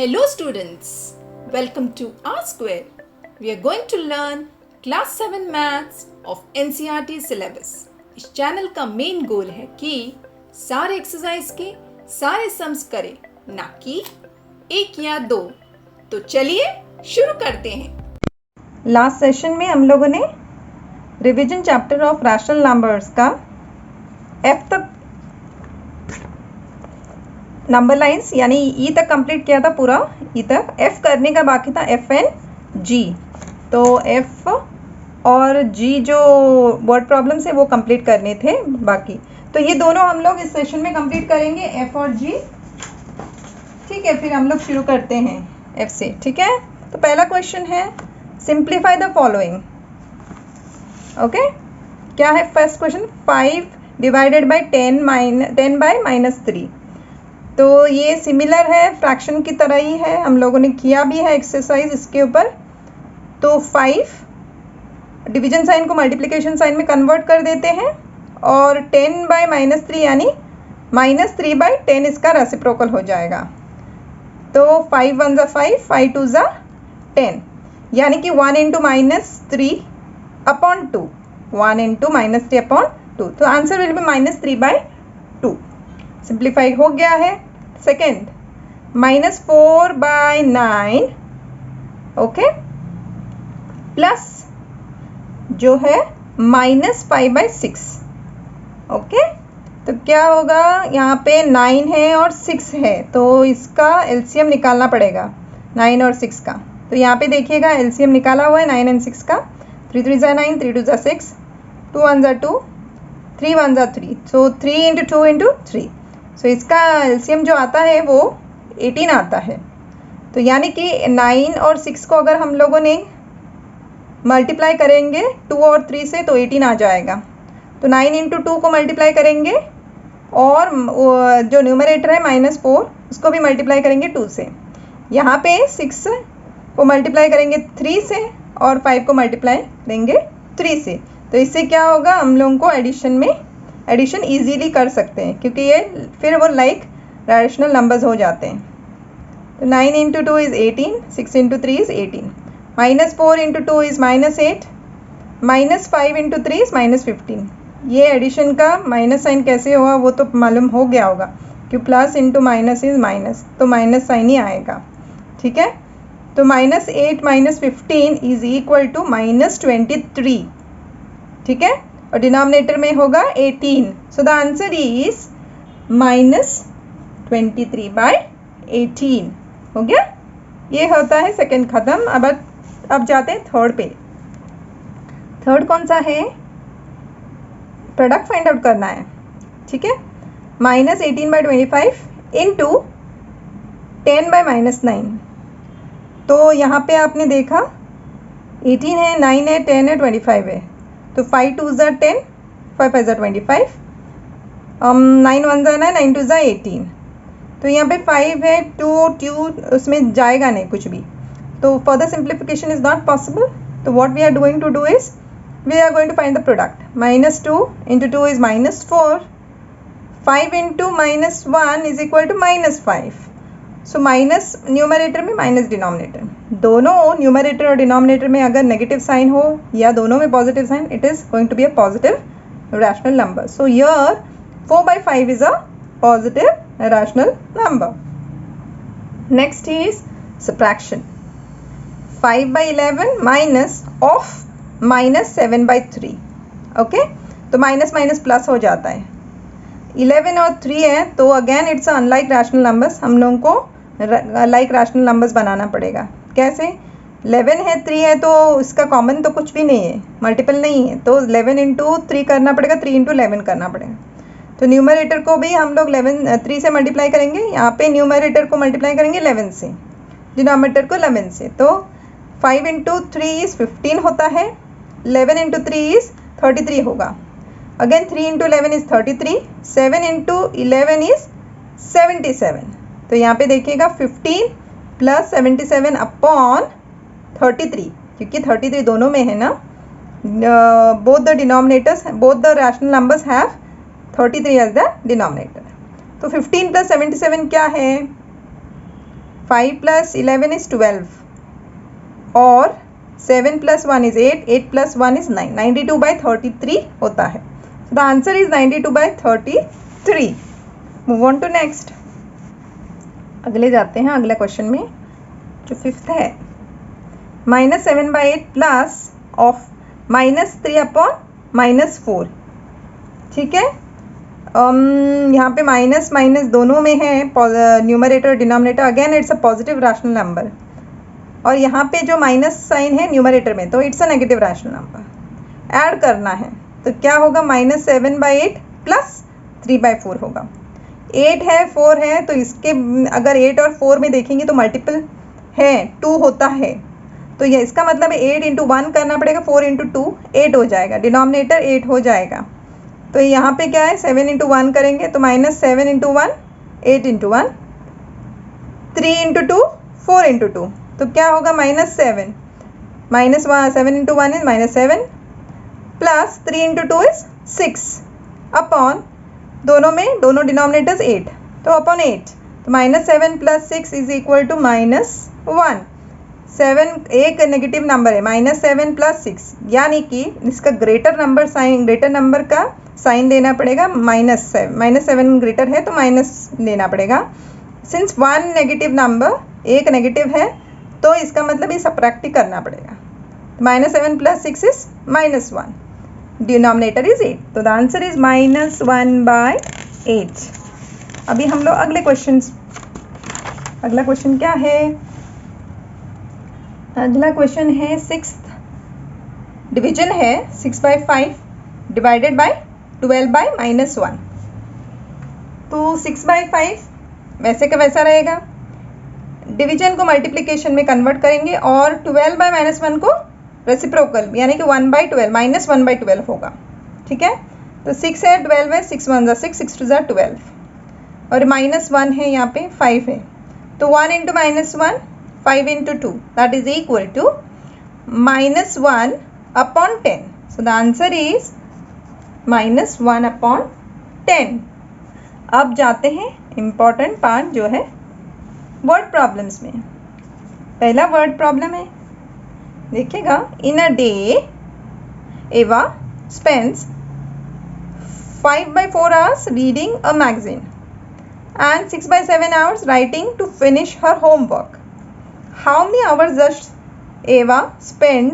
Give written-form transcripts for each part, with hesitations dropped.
Hello students, welcome to R Square. We are going to learn class 7 maths of NCERT syllabus. इस channel का main goal है कि सारे exercise के सारे सम्स करें, ना कि एक या दो। तो चलिए शुरू करते हैं। लास्ट सेशन में हम लोगों ने revision chapter of rational numbers का एफ तक नंबर लाइंस यानी ई तक कंप्लीट किया था पूरा। ई तक एफ करने का बाकी था, एफ एंड जी। तो एफ और जी जो वर्ड प्रॉब्लम्स है वो कंप्लीट करने थे बाकी। तो ये दोनों हम लोग इस सेशन में कंप्लीट करेंगे, एफ और जी। ठीक है, फिर हम लोग शुरू करते हैं एफ से। ठीक है, तो पहला क्वेश्चन है सिंप्लीफाई द फॉलोइंग। ओके, क्या है first question? 5 divided by 10 by -3। तो ये सिमिलर है, फ्रैक्शन की तरह ही है, हम लोगों ने किया भी है एक्सरसाइज इसके ऊपर। तो 5 डिवीजन साइन को मल्टीप्लिकेशन साइन में कन्वर्ट कर देते हैं और 10 बाई -3 यानी -3 बाई 10 इसका रेसिप्रोकल हो जाएगा। तो 5 1 ज़ा 5, 5 2 ज़ा 10, यानी कि 1 इंटू -3 अपॉन 2, 1 इंटू -3 अपॉन 2। तो answer will be -3 by 2। Simplify हो गया है। सेकेंड, -4 बाई 9, ओके, प्लस जो है -5 बाई 6। ओके, तो क्या होगा? यहाँ पे 9 है और 6 है, तो इसका एलसीएम निकालना पड़ेगा 9 और 6 का। तो यहाँ पे देखिएगा एलसीएम निकाला हुआ है 9 एंड 6 का। 3 3 ज़ा 9, 3 2 ज़ा 6, 2 1 ज़ा 2, 3 1 ज़ा 3। सो 3 इंटू 2 इंटू 3। सो इसका एलसीएम जो आता है वो 18 आता है। तो यानी कि 9 और 6 को अगर हम लोगों ने मल्टीप्लाई करेंगे 2 और 3 से तो 18 आ जाएगा। तो 9 इंटू 2 को मल्टीप्लाई करेंगे और जो न्यूमरेटर है -4 उसको भी मल्टीप्लाई करेंगे 2 से। यहाँ पे 6 को मल्टीप्लाई करेंगे 3 से और 5 को मल्टीप्लाई करेंगे 3 से। तो इससे क्या होगा? हम लोगों को एडिशन इजीली कर सकते हैं, क्योंकि ये फिर वो लाइक रैशनल नंबर्स हो जाते हैं। तो 9 into 2 is 18, 6 into 3 is 18, -4 into 2 is -8, -5 into 3 is -15। ये एडिशन का माइनस साइन कैसे हुआ वो तो मालूम हो गया होगा, क्योंकि plus into minus is minus, तो माइनस साइन ही आएगा। ठीक है, तो -8 -15 इज़ इक्वल टू -23। ठीक है, और डिनोमिनेटर में होगा 18। So the answer is -23 by 18। हो गया, ये होता है सेकंड खत्म। अब जाते हैं थर्ड पे। थर्ड कौन सा है? प्रोडक्ट फाइंड आउट करना है। ठीक है, -18 बाई 25 इंटू 10 बाई -9। तो यहाँ पे आपने देखा 18 है, 9 है, 10 है, 25 है। तो 5 2 ज़ा 10, 5 5 ज़ा 25, 9 1 ज़ा 9, 9 2 ज़ा 18। तो यहाँ पे 5 है, 2 उसमें जाएगा नहीं कुछ भी, तो further simplification is not possible. तो what we are going to do is we are going to find the product. -2 into 2 is -4, 5 into -1 is equal to -5। So minus numerator में माइनस डिनोमिनेटर, दोनों न्यूमरेटर और denominator में अगर negative sign हो या दोनों में positive sign, it is going to be a positive rational number. So here 4 by 5 is a positive rational number. Next is subtraction. 5 by 11 minus of -7 by 3। Okay, तो minus minus plus हो जाता है। 11 और 3 है, तो again it's unlike rational numbers, हम लोगों को लाइक रैशनल नंबर्स बनाना पड़ेगा। कैसे? 11 है, 3 है, तो इसका कॉमन तो कुछ भी नहीं है, मल्टीपल नहीं है, तो 11 इंटू 3 करना पड़ेगा, 3 इंटू 11 करना पड़ेगा। तो न्यूमरेटर को भी हम लोग 3 से मल्टीप्लाई करेंगे, यहाँ पे न्यूमरेटर को मल्टीप्लाई करेंगे 11 से, डिनोमिनेटर को 11 से। तो 5 इंटू 3 इज़ 15 होता है, 11 इंटू 3 इज़ 33 होगा। Again 3 into 11 is 33, 7 into 11 is 77। तो यहाँ पे देखिएगा 15 प्लस 77 अपॉन 33, क्योंकि 33 दोनों में है ना, both the denominators, both the rational numbers have 33 as the denominator. तो 15 प्लस 77 क्या है? 5 प्लस 11 इज 12 और 7 प्लस 1 इज 8, 8 प्लस 1 इज 9, 92/33 होता है। The answer is 92/33। Move on to next, अगले जाते हैं, अगला क्वेश्चन में जो 5th है, -7/8 प्लस ऑफ -3/-4। ठीक है, यहाँ पे माइनस माइनस दोनों में है, numerator denominator, again it's a positive rational number, और यहाँ पे जो माइनस साइन है न्यूमरेटर में, तो it's a negative rational number. Add करना है तो क्या होगा, -7/8 प्लस 3/4 होगा। 8 है 4 है, तो इसके अगर 8 और 4 में देखेंगे तो मल्टीपल है, 2 होता है, तो ये इसका मतलब है 8 × 1 करना पड़ेगा, 4 × 2 8 हो जाएगा, डिनोमिनेटर 8 हो जाएगा। तो यहाँ पे क्या है, 7 × 1 करेंगे तो -7 × 1 8 × 1, 3 × 2 4 × 2, तो क्या होगा, -7 7 × 1 इज -7 प्लस 3 × 2 इज 6 अपॉन, दोनों में दोनों डिनोमिनेटर्स 8, तो अपॉन 8, तो -7 प्लस 6 इज इक्वल टू -1। 7 एक नेगेटिव नंबर है, -7 प्लस 6, यानी कि इसका greater number sign, greater number का साइन देना पड़ेगा, -7 ग्रेटर है तो माइनस लेना पड़ेगा। सिंस 1 नेगेटिव नंबर, एक नेगेटिव है, तो इसका मतलब ये सबट्रैक्ट ही करना पड़ेगा। -7 प्लस 6 इज -1, डिनोमिनेटर इज 8, तो द आंसर इज -1/8। अभी हम लोग अगले क्वेश्चन, अगला क्वेश्चन क्या है, अगला क्वेश्चन है 6th डिवीजन है, 6/5 डिवाइडेड बाय 12/-1। तो 6/5 वैसे का वैसा रहेगा, डिवीजन को मल्टीप्लिकेशन में कन्वर्ट करेंगे और 12/-1 को रेसिप्रोकल यानी कि 1/12 -1/12 होगा। ठीक है, तो 6 है, 12 है, 6 1 6, 6 2 12, और -1 है, यहाँ पे 5 है, तो 1 × -1 5 × 2, that is equal to -1/10. So the answer is -1/10. अब जाते हैं इम्पॉर्टेंट पार्ट जो है वर्ड प्रॉब्लम्स में। पहला वर्ड प्रॉब्लम है, देखिएगा, इन अ डे एवा spends 5/4 hours reading a magazine and 6/7 hours writing to finish her homework. How many hours does Eva spend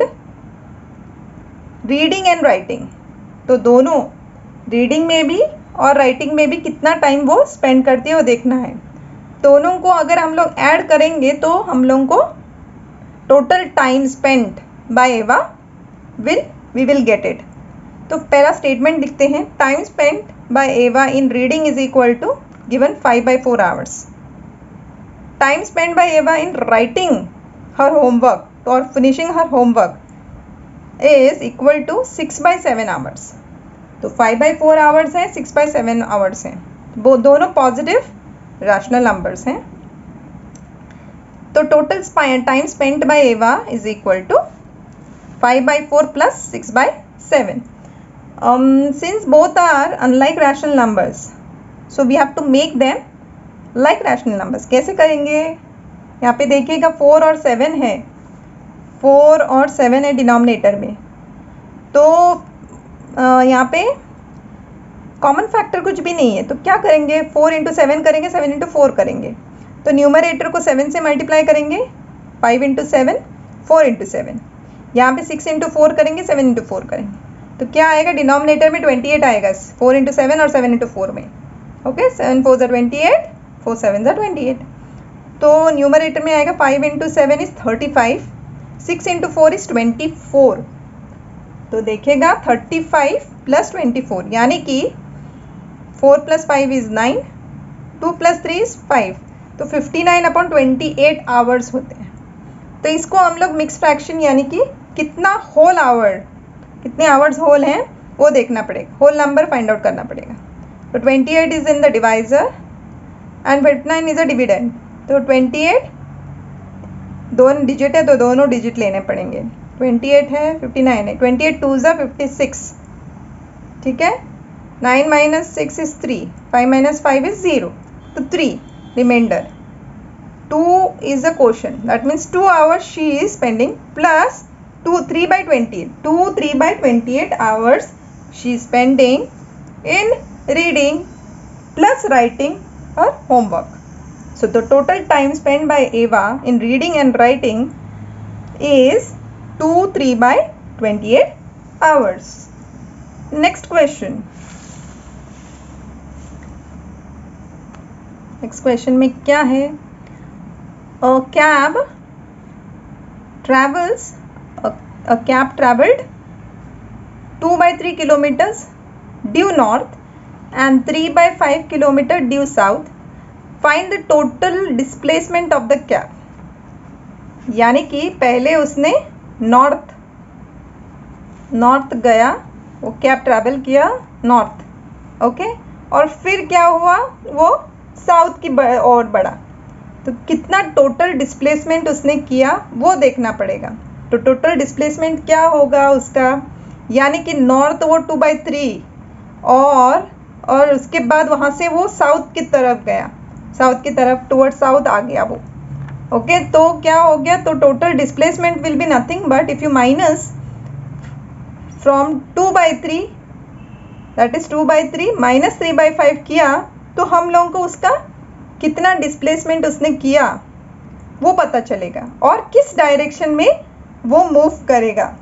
reading and writing? तो दोनों रीडिंग में भी और राइटिंग में भी कितना टाइम वो स्पेंड करती है वो देखना है। दोनों को अगर हम लोग ऐड करेंगे तो हम लोगों को total time spent by Eva we will get it. तो पहला स्टेटमेंट लिखते हैं, time spent by Eva in reading is equal to given 5/4 hours. Time spent by Eva in writing her homework or finishing her homework is equal to 6/7 hours. तो 5/4 hours है, 6/7 hours है, वो दोनों positive rational numbers हैं। तो total time spent by Eva is equal to 5/4 plus 6/7. Since both are unlike rational numbers, so we have to make them like rational numbers. कैसे करेंगे, यहाँ पे देखिएगा 4 और 7 है, 4 और 7 है डिनोमिनेटर में, तो यहाँ पे कॉमन फैक्टर कुछ भी नहीं है, तो क्या करेंगे, 4 × 7 करेंगे, 7 × 4 करेंगे, तो न्यूमरेटर को 7 से मल्टीप्लाई करेंगे, 5 × 7 4 × 7, यहाँ पे 6 × 4 करेंगे, 7 × 4 करेंगे, तो क्या आएगा, डिनोमिनेटर में 28 आएगा 4 × 7 और 7 × 4 में। ओके, 7 4 28, 4 7 28, तो न्यूमरेटर में आएगा 5 × 7 इज 35, 6 × 4 इज 24, तो देखेगा 35 प्लस 24 यानी कि 4 + 5 इज 9, 2 + 3 इज 5, तो 59/28 आवर्स होते हैं। तो इसको हम लोग मिक्स फ्रैक्शन यानी कि कितना होल आवर, कितने आवर्स होल हैं वो देखना पड़ेगा, होल नंबर फाइंड आउट करना पड़ेगा। तो 28 is in the divisor and 59 is a dividend, तो 28 दोनों डिजिट है तो दोनों डिजिट लेने पड़ेंगे, 28 है 59 है, 28 2 ज़ा 56, ठीक है, 9 - 6 इज 3, 5 - 5 इज 0, तो 3 reminder, 2 is a quotient, that means 2 hours she is spending plus 3 by 28 hours she is spending in reading plus writing her homework. So the total time spent by Eva in reading and writing is 3 by 28 hours. Next question. Next question में क्या है? A cab travelled 2 by 3 kilometers due north and 3 by 5 kilometer due south. Find the total displacement of the cab. यानी कि पहले उसने north गया, वो cab travel किया नॉर्थ, ओके, और फिर क्या हुआ, वो साउथ की ओर बढ़ा. तो कितना टोटल डिस्प्लेसमेंट उसने किया वो देखना पड़ेगा. तो टोटल डिस्प्लेसमेंट क्या होगा उसका, यानी कि नॉर्थ वो 2 by 3 और उसके बाद वहाँ से वो साउथ की तरफ गया, साउथ की तरफ टुवर्ड साउथ आ गया वो, ओके. तो क्या हो गया, तो total displacement will be nothing but if you minus from 2 by 3, that is 2 by 3 minus 3 by 5 किया, तो हम लोगों को उसका कितना डिस्प्लेसमेंट उसने किया वो पता चलेगा, और किस डायरेक्शन में वो मूव करेगा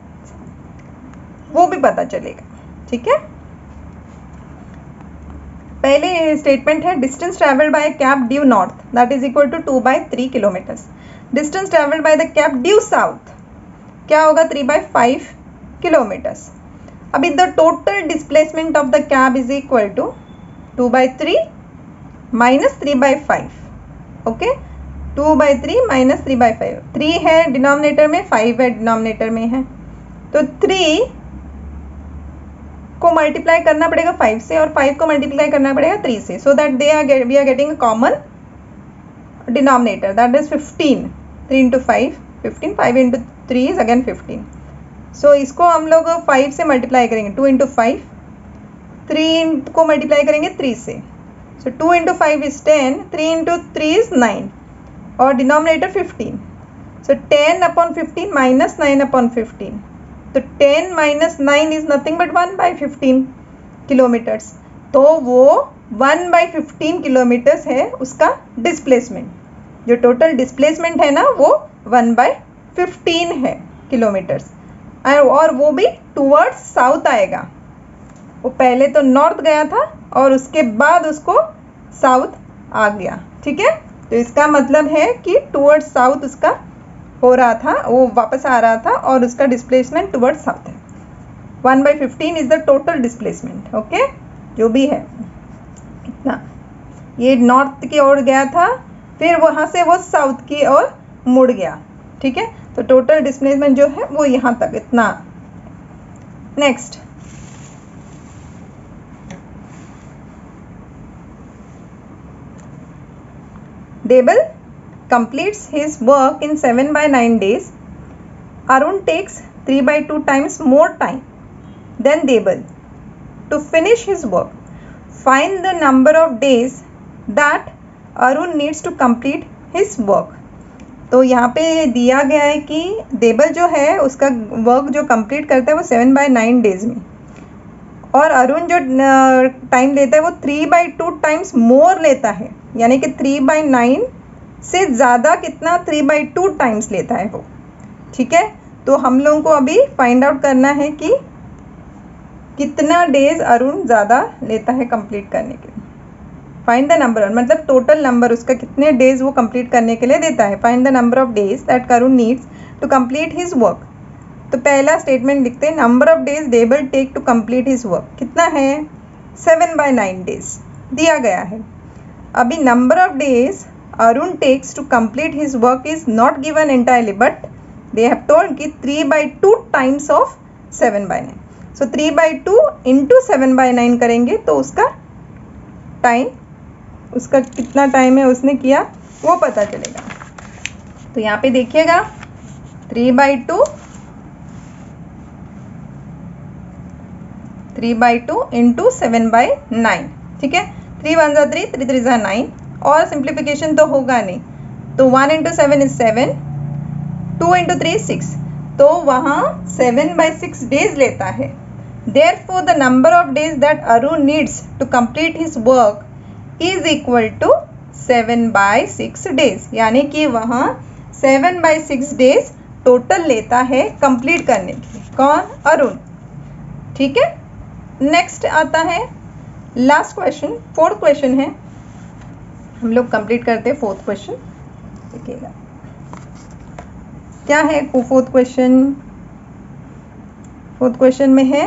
वो भी पता चलेगा. ठीक है. पहले स्टेटमेंट है distance travelled by cab due north that is equal to 2 by 3 kilometres. Distance travelled by the cab due south क्या होगा, 3 by 5 किलोमीटर्स. अभी the total displacement of the cab is equal to 2 by 3 minus 3 by 5, okay. 2 by 3 minus 3 by 5, 3 है denominator में, 5 है denominator में है, तो 3 को मल्टीप्लाई करना पड़ेगा 5 से और 5 को मल्टीप्लाई करना पड़ेगा 3 से, so that we are getting a common denominator that is 15. 3 into 5 15, 5 into 3 is again 15. So इसको हम लोग 5 से मल्टीप्लाई करेंगे, 2 into 5, 3 को मल्टीप्लाई करेंगे 3 से, so 2 into 5 is 10, 3 into 3 is 9 और denominator 15. so 10 upon 15 minus 9 upon 15, तो 10 minus 9 is nothing but 1 by 15 kilometres. तो वो 1 by 15 किलोमीटर्स है उसका डिस्प्लेसमेंट. जो टोटल डिस्प्लेसमेंट है ना वो 1 by 15 है किलोमीटर्स, और वो भी टूवर्ड्स साउथ आएगा. वो पहले तो नॉर्थ गया था और उसके बाद उसको साउथ आ गया. ठीक है. तो इसका मतलब है कि टुवर्ड्स साउथ उसका हो रहा था, वो वापस आ रहा था और उसका डिस्प्लेसमेंट टुवर्ड्स साउथ है. 1 by 15 is the total displacement, okay. जो भी है इतना, ये नॉर्थ की ओर गया था, फिर वहाँ से वो साउथ की ओर मुड़ गया. ठीक है. तो टोटल डिस्प्लेसमेंट जो है वो यहाँ तक इतना. Next, Debel completes his work in 7 by 9 days. Arun takes 3 by 2 times more time than Debel to finish his work. Find the number of days that Arun needs to complete his work. तो यहाँ पे दिया गया है कि देबल जो है उसका वर्क जो कंप्लीट करता है वो 7 by 9 डेज में, और अरुण जो टाइम लेता है वो 3 by 2 टाइम्स मोर लेता है, यानी कि 3 by 9 से ज़्यादा कितना 3 by 2 टाइम्स लेता है वो. ठीक है. तो हम लोगों को अभी फाइंड आउट करना है कि कितना डेज अरुण ज़्यादा लेता है कंप्लीट करने के लिए. फाइंड द नंबर, मतलब टोटल नंबर उसका कितने डेज वो कंप्लीट करने के लिए देता है. Find the number of days that Arun needs to complete his work. तो पहला स्टेटमेंट लिखते हैं, number of days they'll take to complete his work. कितना है, 7 by 9 डेज दिया गया है. अभी number of days Arun takes to complete his work is not given entirely, but they have told कि 3 by 2 times of 7 by 9. So 3 by 2 into 7 by 9 करेंगे तो उसका टाइम, उसका कितना टाइम है उसने किया वो पता चलेगा. तो यहाँ पे देखिएगा 3 by 2 इंटू 7 by 9. ठीक है. 3 1 3, 3 3 9, और सिंप्लीफिकेशन तो होगा नहीं, तो 1 इंटू 7 इज 7, 2 इंटू 3 6, तो वहाँ 7/6 डेज लेता है। Therefore, the number of days that Arun needs to complete his work is equal to 7/6 days, यानी कि वहाँ 7/6 डेज टोटल लेता है कंप्लीट करने के लिए। कौन? अरुण। ठीक है, नेक्स्ट आता है लास्ट क्वेश्चन, फोर्थ क्वेश्चन है, हम लोग कंप्लीट करते हैं फोर्थ क्वेश्चन। देखिएगा क्या है फोर्थ क्वेश्चन। फोर्थ क्वेश्चन में है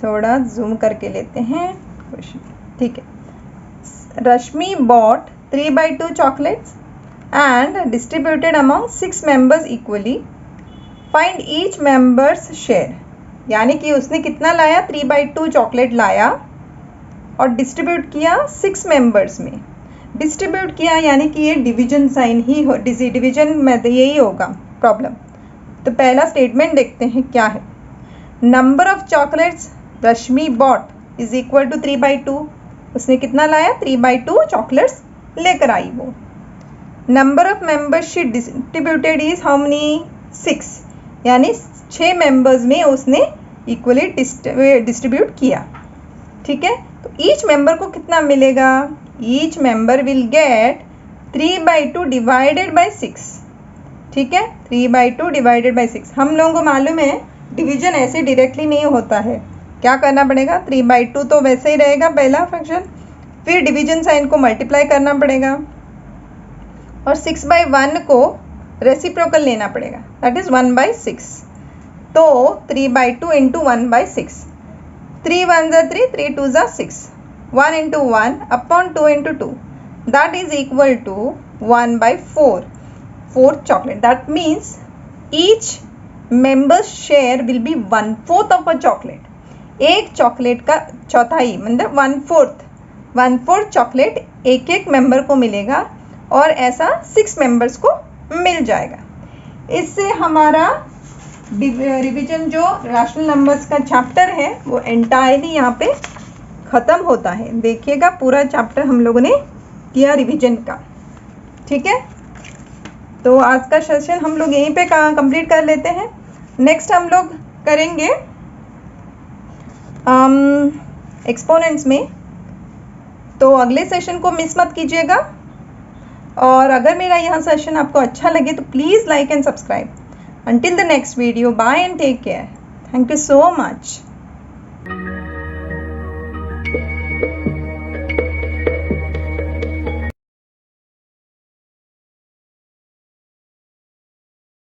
थोड़ा जूम करके लेते हैं क्वेश्चन। ठीक है, Rashmi bought 3/2 chocolates and distributed among 6 members equally. Find each member's share. यानी कि उसने कितना लाया? 3/2 चॉकलेट लाया और डिस्ट्रीब्यूट किया 6 मेंबर्स में। डिस्ट्रीब्यूट किया यानी कि ये डिवीजन साइन ही हो, डिवीजन में यही होगा प्रॉब्लम। तो पहला स्टेटमेंट देखते हैं क्या है। Number of chocolates Rashmi bought is equal to 3/2। उसने कितना लाया? 3/2 चॉकलेट्स लेकर आई वो। Number of members she distributed is how many? 6, यानी 6 मेंबर्स में उसने इक्वली डिस्ट्रीब्यूट किया। ठीक है, तो ईच मेंबर को कितना मिलेगा? Each member will get 3/2 divided by 6। ठीक है, 3/2 डिवाइडेड बाई 6। हम लोगों को मालूम है डिवीजन ऐसे डायरेक्टली नहीं होता है, क्या करना पड़ेगा? 3/2 तो वैसे ही रहेगा पहला फ्रैक्शन, फिर डिवीजन साइन को मल्टीप्लाई करना पड़ेगा और 6/1 को रेसिप्रोकल लेना पड़ेगा, दैट इज 1/6। तो 3/2 इंटू 1/6, 3 1 ज़ा 3, 3 2 ज़ा 6, 1 into 1 upon 2 into 2, that is equal to 1/4, 4 chocolate. That means each members share will be 1/4 of a chocolate. एक चॉकलेट का चौथाई मतलब 1/4 चॉकलेट एक एक मेंबर को मिलेगा और ऐसा 6 मेंबर्स को मिल जाएगा। इससे हमारा रिवीजन जो रैशनल नंबर्स का चैप्टर है वो एंटायरली यहाँ पे ख़त्म होता है। देखिएगा पूरा चैप्टर हम लोगों ने किया रिवीजन का। ठीक है, तो आज का सेशन हम लोग यहीं पे कंप्लीट कर लेते हैं। नेक्स्ट हम लोग करेंगे एक्सपोनेंट्स में, तो अगले सेशन को मिस मत कीजिएगा। और अगर मेरा यह सेशन आपको अच्छा लगे तो please like and subscribe. Until the next video, bye and take care. Thank you so much.